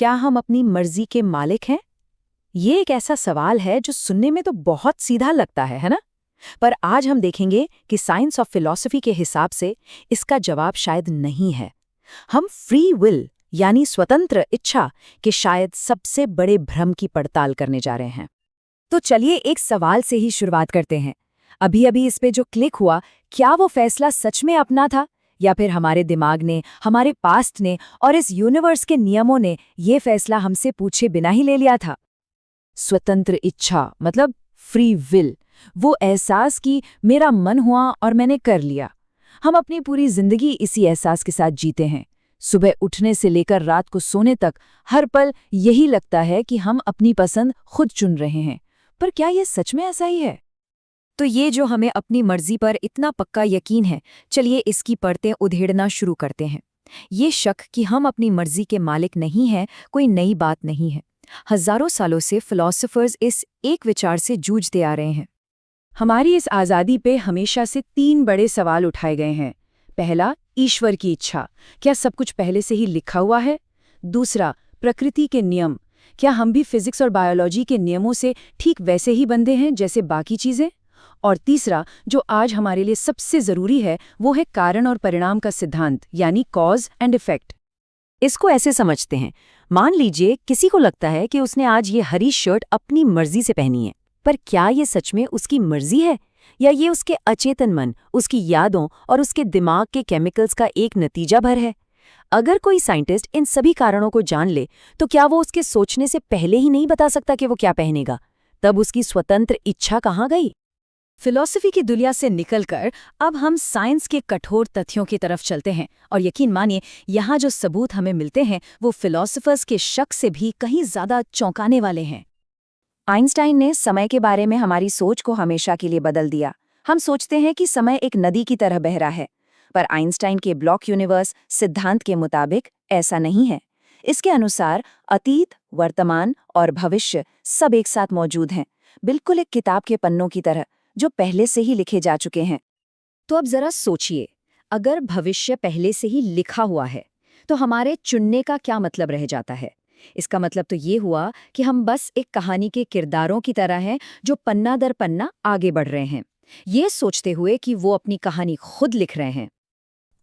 क्या हम अपनी मर्जी के मालिक हैं? ये एक ऐसा सवाल है जो सुनने में तो बहुत सीधा लगता है ना? पर आज हम देखेंगे कि साइंस ऑफ फिलॉसफी के हिसाब से इसका जवाब शायद नहीं है। हम फ्री विल यानी स्वतंत्र इच्छा के शायद सबसे बड़े भ्रम की पड़ताल करने जा रहे हैं। तो चलिए एक सवाल से ही शुरुआत करते हैं। अभी अभी इस पे जो क्लिक हुआ, क्या वो फैसला सच में अपना था, या फिर हमारे दिमाग ने, हमारे पास्ट ने और इस यूनिवर्स के नियमों ने ये फैसला हमसे पूछे बिना ही ले लिया था? स्वतंत्र इच्छा मतलब फ्री विल, वो एहसास कि मेरा मन हुआ और मैंने कर लिया। हम अपनी पूरी जिंदगी इसी एहसास के साथ जीते हैं। सुबह उठने से लेकर रात को सोने तक हर पल यही लगता है कि हम अपनी पसंद खुद चुन रहे हैं। पर क्या ये सच में ऐसा ही है? तो ये जो हमें अपनी मर्जी पर इतना पक्का यकीन है, चलिए इसकी परतें उधेड़ना शुरू करते हैं। ये शक कि हम अपनी मर्जी के मालिक नहीं हैं कोई नई बात नहीं है। हजारों सालों से फिलॉसफर्स इस एक विचार से जूझते आ रहे हैं। हमारी इस आज़ादी पे हमेशा से 3 बड़े सवाल उठाए गए हैं। पहला, ईश्वर की इच्छा, क्या सब कुछ पहले से ही लिखा हुआ है? दूसरा, प्रकृति के नियम, क्या हम भी फिजिक्स और बायोलॉजी के नियमों से ठीक वैसे ही बंधे हैं जैसे बाकी चीज़ें? और तीसरा, जो आज हमारे लिए सबसे ज़रूरी है, वो है कारण और परिणाम का सिद्धांत, यानी कॉज एंड इफेक्ट। इसको ऐसे समझते हैं, मान लीजिए किसी को लगता है कि उसने आज ये हरी शर्ट अपनी मर्जी से पहनी है, पर क्या ये सच में उसकी मर्जी है, या ये उसके अचेतन मन, उसकी यादों और उसके दिमाग के केमिकल्स का एक नतीजा भर है? अगर कोई साइंटिस्ट इन सभी कारणों को जान ले, तो क्या वो उसके सोचने से पहले ही नहीं बता सकता कि वो क्या पहनेगा? तब उसकी स्वतंत्र इच्छा कहाँ गई? फिलॉसफी की दुनिया से निकलकर अब हम साइंस के कठोर तथ्यों की तरफ चलते हैं, और यकीन मानिए यहाँ जो सबूत हमें मिलते हैं वो फिलॉसफर्स के शक से भी कहीं ज्यादा चौंकाने वाले हैं। आइंस्टाइन ने समय के बारे में हमारी सोच को हमेशा के लिए बदल दिया। हम सोचते हैं कि समय एक नदी की तरह बह रहा है, पर आइंस्टाइन के ब्लॉक यूनिवर्स सिद्धांत के मुताबिक ऐसा नहीं है। इसके अनुसार अतीत, वर्तमान और भविष्य सब एक साथ मौजूद हैं, बिल्कुल एक किताब के पन्नों की तरह, जो पहले से ही लिखे जा चुके हैं। तो अब जरा सोचिए, अगर भविष्य पहले से ही लिखा हुआ है, तो हमारे चुनने का क्या मतलब रह जाता है? इसका मतलब तो ये हुआ कि हम बस एक कहानी के किरदारों की तरह हैं, जो पन्ना दर पन्ना आगे बढ़ रहे हैं, ये सोचते हुए कि वो अपनी कहानी खुद लिख रहे हैं।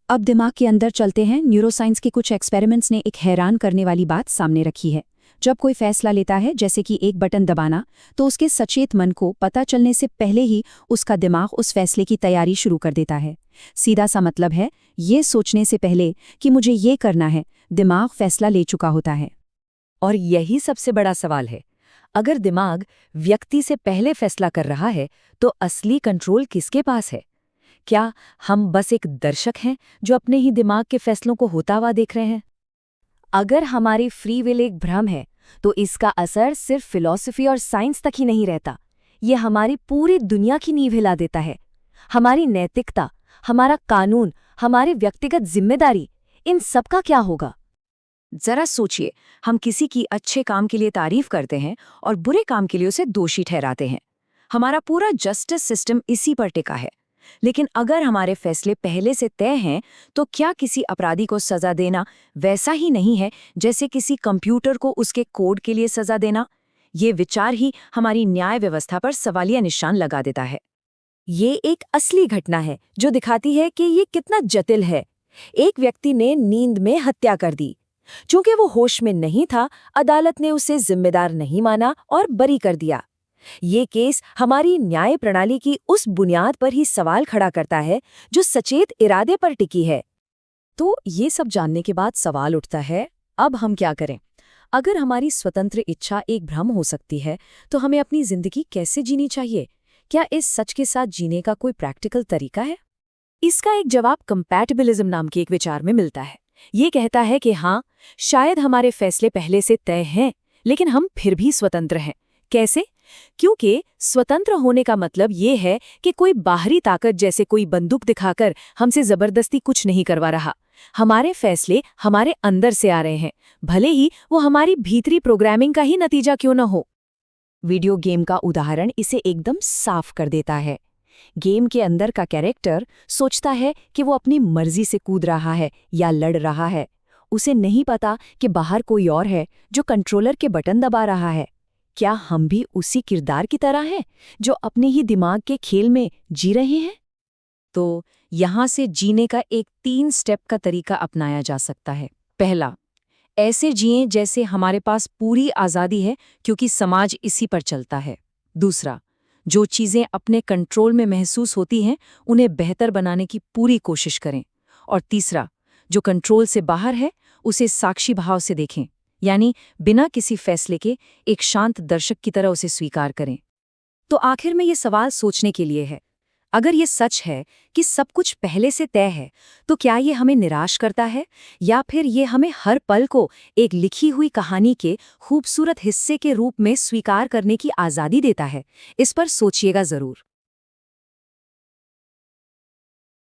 अब दिमाग के अंदर चलते हैं। न्यूरोसाइंस के कुछ एक्सपेरिमेंट्स ने एक हैरान करने वाली बात सामने रखी है। जब कोई फैसला लेता है, जैसे कि एक बटन दबाना, तो उसके सचेत मन को पता चलने से पहले ही उसका दिमाग उस फैसले की तैयारी शुरू कर देता है। सीधा सा मतलब है, ये सोचने से पहले कि मुझे ये करना है, दिमाग फैसला ले चुका होता है। और यही सबसे बड़ा सवाल है, अगर दिमाग व्यक्ति से पहले फैसला कर रहा है, तो असली कंट्रोल किसके पास है? क्या हम बस एक दर्शक हैं जो अपने ही दिमाग के फैसलों को होता हुआ देख रहे हैं? अगर हमारी फ्री विल एक भ्रम है, तो इसका असर सिर्फ फिलॉसफी और साइंस तक ही नहीं रहता, ये हमारी पूरी दुनिया की नींव हिला देता है। हमारी नैतिकता, हमारा कानून, हमारी व्यक्तिगत जिम्मेदारी, इन सब का क्या होगा? जरा सोचिए, हम किसी की अच्छे काम के लिए तारीफ करते हैं और बुरे काम के लिए उसे दोषी ठहराते हैं। हमारा पूरा जस्टिस सिस्टम इसी पर टिका है। लेकिन अगर हमारे फैसले पहले से तय हैं, तो क्या किसी अपराधी को सजा देना वैसा ही नहीं है जैसे किसी कंप्यूटर को उसके कोड के लिए सजा देना? ये विचार ही हमारी न्याय व्यवस्था पर सवालिया निशान लगा देता है। ये एक असली घटना है जो दिखाती है कि ये कितना जटिल है। एक व्यक्ति ने नींद में हत्या कर दी। चूंकि वो होश में नहीं था, अदालत ने उसे जिम्मेदार नहीं माना और बरी कर दिया। ये केस हमारी न्याय प्रणाली की उस बुनियाद पर ही सवाल खड़ा करता है जो सचेत इरादे पर टिकी है। तो ये सब जानने के बाद सवाल उठता है, अब हम क्या करें? अगर हमारी स्वतंत्र इच्छा एक भ्रम हो सकती है, तो हमें अपनी जिंदगी कैसे जीनी चाहिए? क्या इस सच के साथ जीने का कोई प्रैक्टिकल तरीका है? इसका एक जवाब कंपैटिबिलिज्म नाम के एक विचार में मिलता है। ये कहता है कि हाँ, शायद हमारे फैसले पहले से तय हैं, लेकिन हम फिर भी स्वतंत्र हैं। कैसे? क्योंकि स्वतंत्र होने का मतलब ये है कि कोई बाहरी ताकत जैसे कोई बंदूक दिखाकर हमसे जबरदस्ती कुछ नहीं करवा रहा। हमारे फैसले हमारे अंदर से आ रहे हैं, भले ही वो हमारी भीतरी प्रोग्रामिंग का ही नतीजा क्यों न हो। वीडियो गेम का उदाहरण इसे एकदम साफ कर देता है। गेम के अंदर का कैरेक्टर सोचता है कि वो अपनी मर्जी से कूद रहा है या लड़ रहा है, उसे नहीं पता कि बाहर कोई और है जो कंट्रोलर के बटन दबा रहा है। क्या हम भी उसी किरदार की तरह हैं जो अपने ही दिमाग के खेल में जी रहे हैं? तो यहाँ से जीने का एक 3 स्टेप का तरीका अपनाया जा सकता है। पहला, ऐसे जिएं जैसे हमारे पास पूरी आज़ादी है क्योंकि समाज इसी पर चलता है। दूसरा, जो चीज़ें अपने कंट्रोल में महसूस होती हैं उन्हें बेहतर बनाने की पूरी कोशिश करें। और तीसरा, जो कंट्रोल से बाहर है उसे साक्षी भाव से देखें, यानी बिना किसी फैसले के एक शांत दर्शक की तरह उसे स्वीकार करें। तो आखिर में ये सवाल सोचने के लिए है, अगर ये सच है कि सब कुछ पहले से तय है, तो क्या ये हमें निराश करता है या फिर ये हमें हर पल को एक लिखी हुई कहानी के खूबसूरत हिस्से के रूप में स्वीकार करने की आज़ादी देता है? इस पर सोचिएगा ज़रूर।